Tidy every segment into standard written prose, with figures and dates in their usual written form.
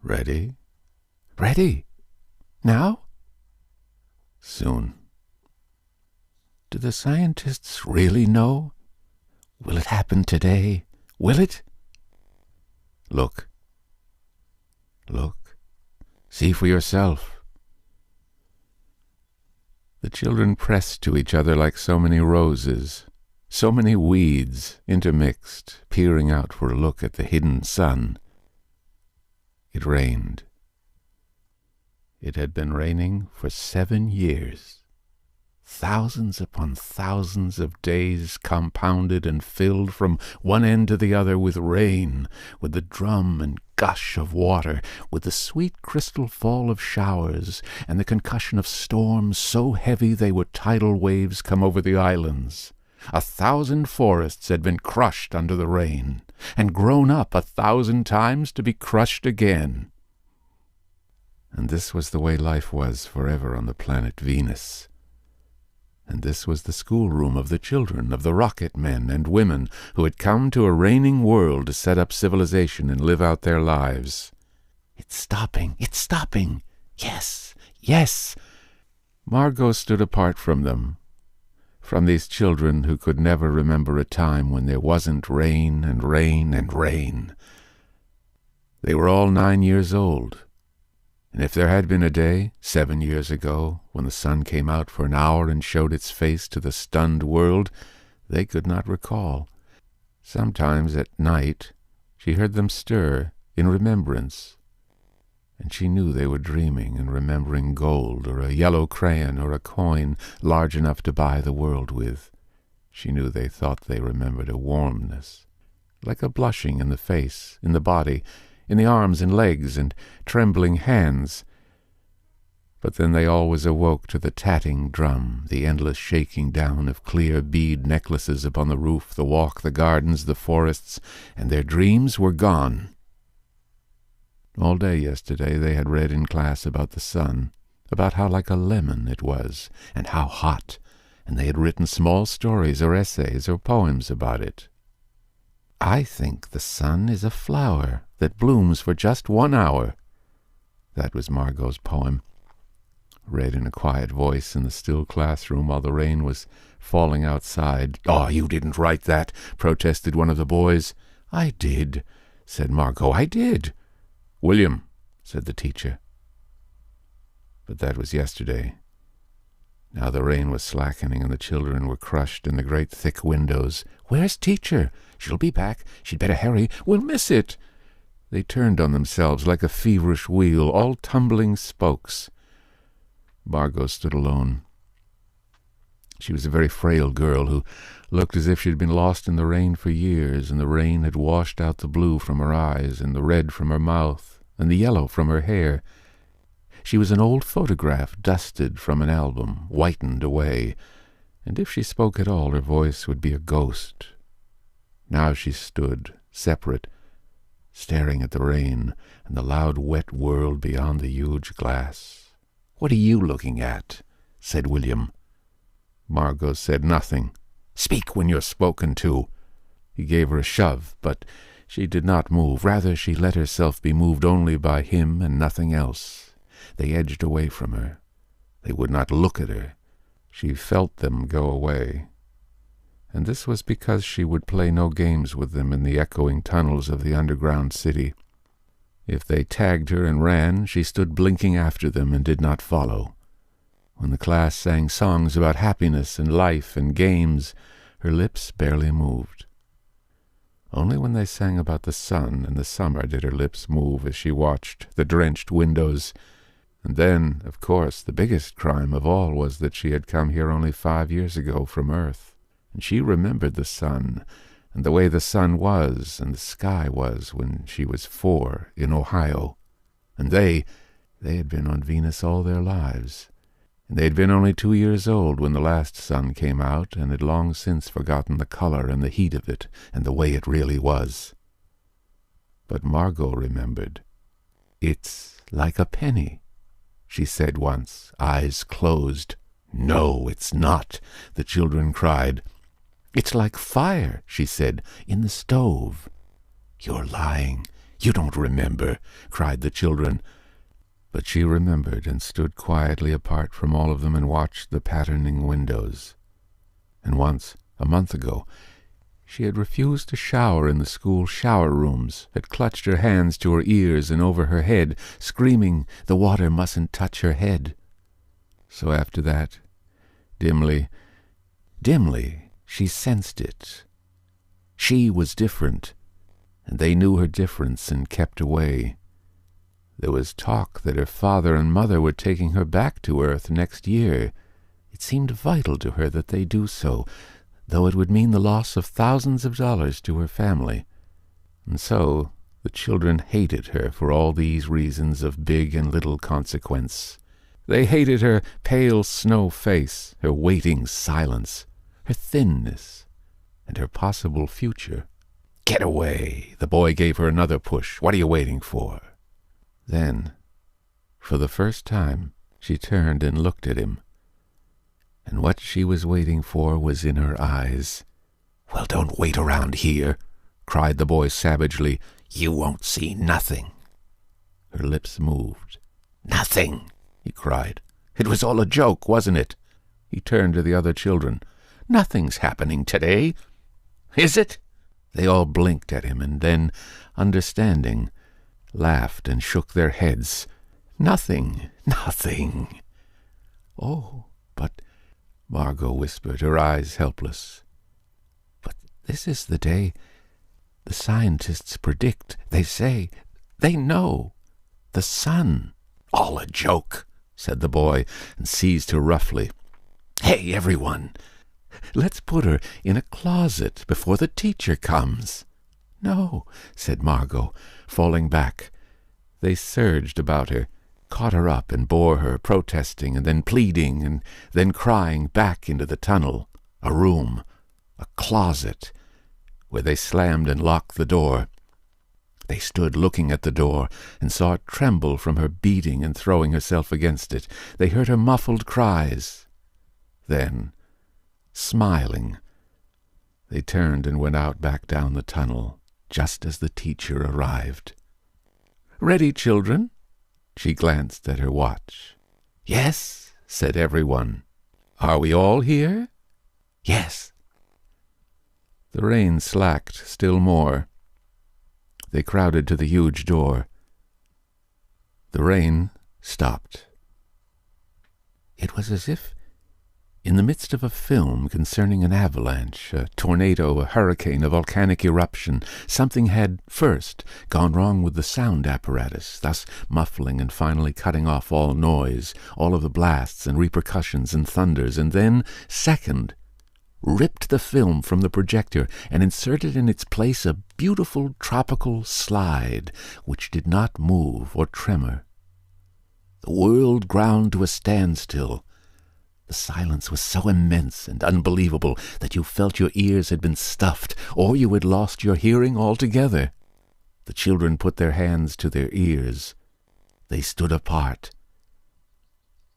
Ready? Ready. Now? Soon. Do the scientists really know? Will it happen today? Will it? Look. Look. See for yourself. The children pressed to each other like so many roses, so many weeds intermixed, peering out for a look at the hidden sun. It rained. It had been raining for 7 years. Thousands upon thousands of days compounded and filled from one end to the other with rain, with the drum and gush of water, with the sweet crystal fall of showers, and the concussion of storms so heavy they were tidal waves come over the islands. 1,000 forests had been crushed under the rain, and grown up 1,000 times to be crushed again. And this was the way life was forever on the planet Venus. And this was the schoolroom of the children of the rocket men and women who had come to a raining world to set up civilization and live out their lives. It's stopping! It's stopping! Yes! Yes! Margot stood apart from them, from these children who could never remember a time when there wasn't rain and rain and rain. They were all 9 years old. And if there had been a day, 7 years ago, when the sun came out for an hour and showed its face to the stunned world, they could not recall. Sometimes at night she heard them stir in remembrance, and she knew they were dreaming and remembering gold or a yellow crayon or a coin large enough to buy the world with. She knew they thought they remembered a warmness, like a blushing in the face, in the body, in the arms and legs and trembling hands. But then they always awoke to the tatting drum, the endless shaking down of clear bead necklaces upon the roof, the walk, the gardens, the forests, and their dreams were gone. All day yesterday they had read in class about the sun, about how like a lemon it was, and how hot, and they had written small stories or essays or poems about it. I think the sun is a flower that blooms for just 1 hour. That was Margot's poem, read in a quiet voice in the still classroom while the rain was falling outside. "Oh, you didn't write that," protested one of the boys. "I did," said Margot. "I did." "William," said the teacher. But that was yesterday. Now the rain was slackening and the children were crushed in the great thick windows. "Where's teacher? She'll be back. She'd better hurry. We'll miss it." They turned on themselves like a feverish wheel, all tumbling spokes. Margot stood alone. She was a very frail girl who looked as if she'd been lost in the rain for years, and the rain had washed out the blue from her eyes and the red from her mouth and the yellow from her hair. She was an old photograph dusted from an album, whitened away, and if she spoke at all her voice would be a ghost. Now she stood, separate, staring at the rain and the loud wet world beyond the huge glass. "What are you looking at?" said William. Margot said nothing. "Speak when you're spoken to." He gave her a shove, but she did not move. Rather, she let herself be moved only by him and nothing else. They edged away from her. They would not look at her. She felt them go away. And this was because she would play no games with them in the echoing tunnels of the underground city. If they tagged her and ran, she stood blinking after them and did not follow. When the class sang songs about happiness and life and games, her lips barely moved. Only when they sang about the sun and the summer did her lips move as she watched the drenched windows. And then, of course, the biggest crime of all was that she had come here only 5 years ago from Earth. And she remembered the sun, and the way the sun was and the sky was when she was 4 in Ohio. And they had been on Venus all their lives. And they had been only 2 years old when the last sun came out, and had long since forgotten the color and the heat of it, and the way it really was. But Margot remembered. "It's like a penny," she said once, eyes closed. "No, it's not," the children cried. "It's like fire," she said, "in the stove." "You're lying. You don't remember," cried the children. But she remembered and stood quietly apart from all of them and watched the patterning windows. And once, a month ago, she had refused to shower in the school shower rooms, had clutched her hands to her ears and over her head, screaming the water mustn't touch her head. So after that, dimly, she sensed it. She was different, and they knew her difference and kept away. There was talk that her father and mother were taking her back to Earth next year. It seemed vital to her that they do so, though it would mean the loss of thousands of dollars to her family. And so the children hated her for all these reasons of big and little consequence. They hated her pale snow face, her waiting silence, her thinness, and her possible future. "Get away!" The boy gave her another push. "What are you waiting for?" Then, for the first time, she turned and looked at him. And what she was waiting for was in her eyes. "Well, don't wait around here," cried the boy savagely. "You won't see nothing." Her lips moved. "Nothing!" he cried. "It was all a joke, wasn't it?" He turned to the other children. "Nothing's happening today." "Is it?" They all blinked at him, and then, understanding, laughed and shook their heads. "Nothing, nothing." "Oh, but," Margot whispered, her eyes helpless. "But this is the day the scientists predict. They say, they know. The sun." "All a joke," said the boy, and seized her roughly. "Hey, everyone! Let's put her in a closet before the teacher comes." "No," said Margot, falling back. They surged about her, caught her up and bore her, protesting and then pleading and then crying back into the tunnel, a room, a closet, where they slammed and locked the door. They stood looking at the door and saw it tremble from her beating and throwing herself against it. They heard her muffled cries. Then, smiling, they turned and went out back down the tunnel, just as the teacher arrived. "Ready, children?" She glanced at her watch. "Yes," said everyone. "Are we all here?" "Yes." The rain slacked still more. They crowded to the huge door. The rain stopped. It was as if, in the midst of a film concerning an avalanche, a tornado, a hurricane, a volcanic eruption, something had, first, gone wrong with the sound apparatus, thus muffling and finally cutting off all noise, all of the blasts and repercussions and thunders, and then, second, ripped the film from the projector and inserted in its place a beautiful tropical slide which did not move or tremor. The world ground to a standstill. The silence was so immense and unbelievable that you felt your ears had been stuffed, or you had lost your hearing altogether. The children put their hands to their ears. They stood apart.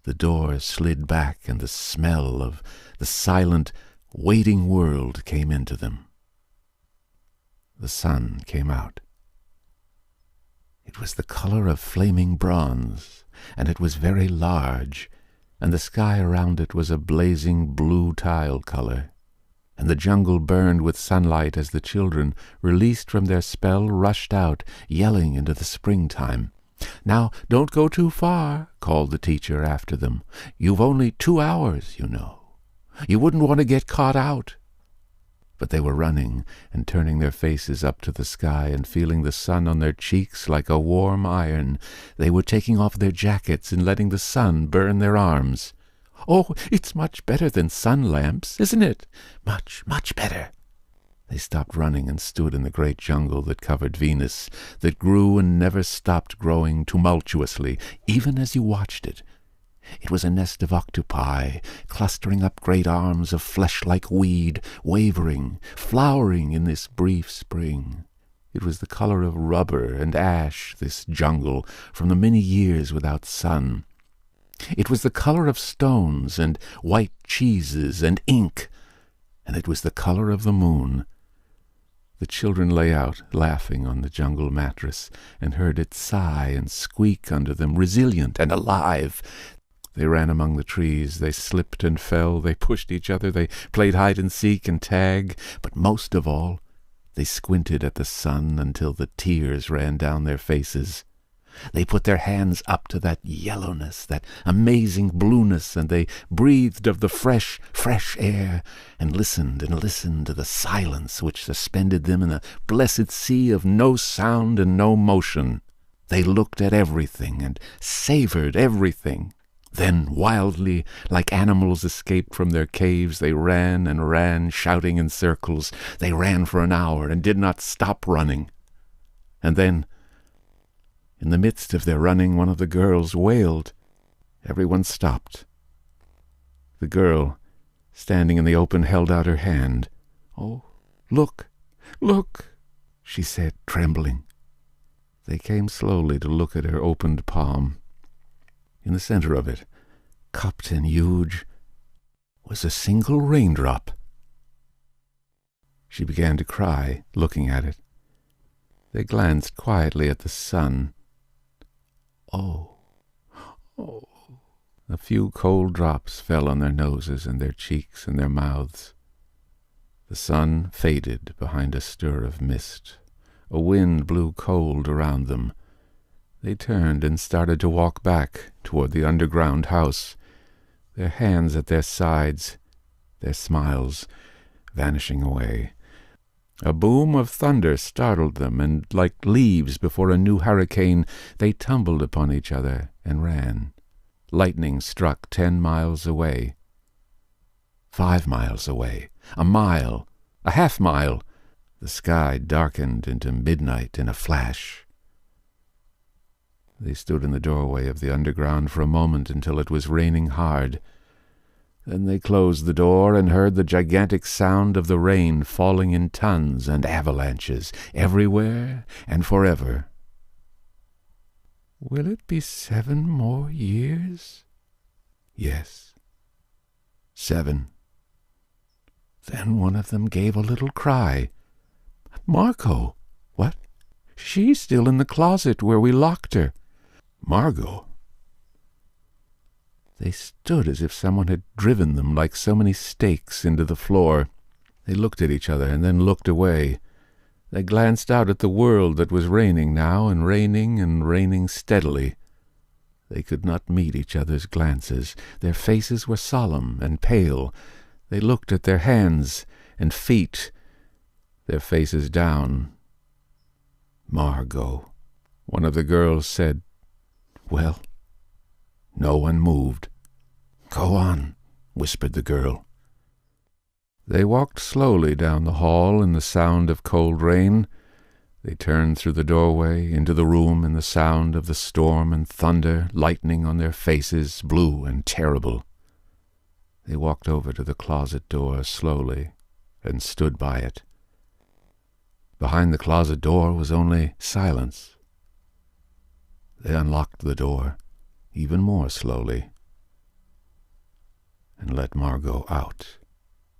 The door slid back, and the smell of the silent, waiting world came into them. The sun came out. It was the color of flaming bronze, and it was very large, and the sky around it was a blazing blue tile color, and the jungle burned with sunlight as the children, released from their spell, rushed out, yelling into the springtime. "Now, don't go too far," called the teacher after them. "You've only 2 hours, you know. You wouldn't want to get caught out." But they were running and turning their faces up to the sky and feeling the sun on their cheeks like a warm iron. They were taking off their jackets and letting the sun burn their arms. "Oh, it's much better than sun lamps, isn't it? Much, much better." They stopped running and stood in the great jungle that covered Venus, that grew and never stopped growing tumultuously, even as you watched it. It was a nest of octopi, clustering up great arms of flesh-like weed, wavering, flowering in this brief spring. It was the color of rubber and ash, this jungle, from the many years without sun. It was the color of stones and white cheeses and ink, and it was the color of the moon. The children lay out, laughing on the jungle mattress, and heard it sigh and squeak under them, resilient and alive. They ran among the trees, they slipped and fell, they pushed each other, they played hide-and-seek and tag, but most of all, they squinted at the sun until the tears ran down their faces. They put their hands up to that yellowness, that amazing blueness, and they breathed of the fresh, fresh air, and listened to the silence which suspended them in a blessed sea of no sound and no motion. They looked at everything and savored everything. Then wildly, like animals escaped from their caves, they ran and ran, shouting in circles. They ran for an hour and did not stop running. And then, in the midst of their running, one of the girls wailed. Everyone stopped. The girl, standing in the open, held out her hand. "Oh, look, look," she said, trembling. They came slowly to look at her opened palm. In the center of it, cupped and huge, was a single raindrop. She began to cry, looking at it. They glanced quietly at the sun. Oh, oh. A few cold drops fell on their noses and their cheeks and their mouths. The sun faded behind a stir of mist. A wind blew cold around them. They turned and started to walk back toward the underground house, their hands at their sides, their smiles vanishing away. A boom of thunder startled them, and like leaves before a new hurricane, they tumbled upon each other and ran. Lightning struck 10 miles away, 5 miles away, a mile, a half-mile. The sky darkened into midnight in a flash. They stood in the doorway of the underground for a moment until it was raining hard. Then they closed the door and heard the gigantic sound of the rain falling in tons and avalanches, everywhere and forever. "Will it be 7 more years?" "Yes, 7. Then one of them gave a little cry. "Margot!" "What?" "She's still in the closet where we locked her." "Margot?" They stood as if someone had driven them like so many stakes into the floor. They looked at each other and then looked away. They glanced out at the world that was raining now, and raining steadily. They could not meet each other's glances. Their faces were solemn and pale. They looked at their hands and feet, their faces down. "Margot," one of the girls said. "Well?" No one moved. "Go on," whispered the girl. They walked slowly down the hall in the sound of cold rain. They turned through the doorway into the room in the sound of the storm and thunder, lightning on their faces, blue and terrible. They walked over to the closet door slowly and stood by it. Behind the closet door was only silence. They unlocked the door even more slowly and let Margot out.